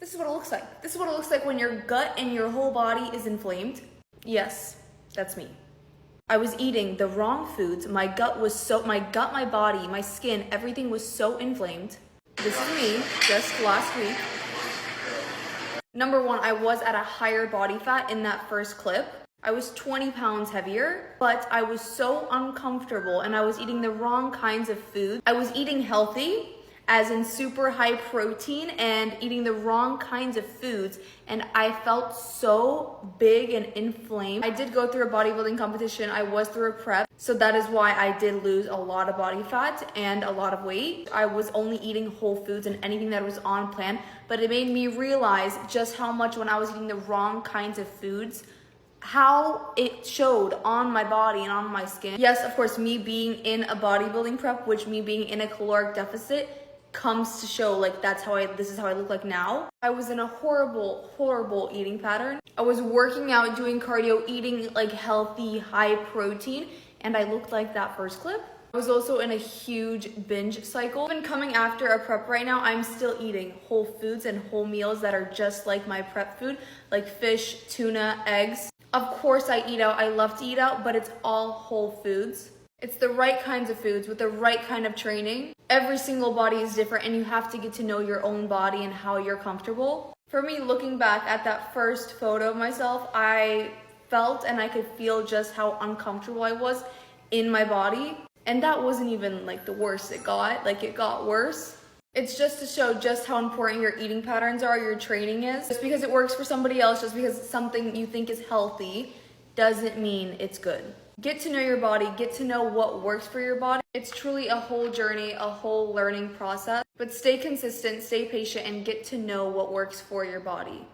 This is what it looks like. This is what it looks like when your gut and your whole body is inflamed. Yes, that's me. I was eating the wrong foods. My gut, my body, my skin, everything was so inflamed. This is me just last week. Number one, I was at a higher body fat in that first clip. I was 20 pounds heavier, but I was so uncomfortable and I was eating the wrong kinds of food. I was eating healthy, as in super high protein, and eating the wrong kinds of foods, and I felt so big and inflamed. I did go through a bodybuilding competition. I was through a prep, so that is why I did lose a lot of body fat and a lot of weight. I was only eating whole foods and anything that was on plan, but it made me realize just how much when I was eating the wrong kinds of foods, how it showed on my body and on my skin. Yes, of course, me being in a bodybuilding prep, which me being in a caloric deficit, comes to show like this is how I look like now. I was in a horrible eating pattern. I was working out, doing cardio, eating like healthy, high protein, and I looked like that first clip. I was also in a huge binge cycle. Even coming after a prep right now, I'm still eating whole foods and whole meals that are just like my prep food, like fish, tuna, eggs. Of course I eat out, I love to eat out, but it's all whole foods. It's the right kinds of foods with the right kind of training. Every single body is different and you have to get to know your own body and how you're comfortable. For me, looking back at that first photo of myself, I felt and I could feel just how uncomfortable I was in my body. And that wasn't even like the worst it got, like it got worse. It's just to show just how important your eating patterns are, your training is. Just because it works for somebody else, just because it's something you think is healthy, doesn't mean it's good. Get to know your body, get to know what works for your body. It's truly a whole journey, a whole learning process, but stay consistent, stay patient, and get to know what works for your body.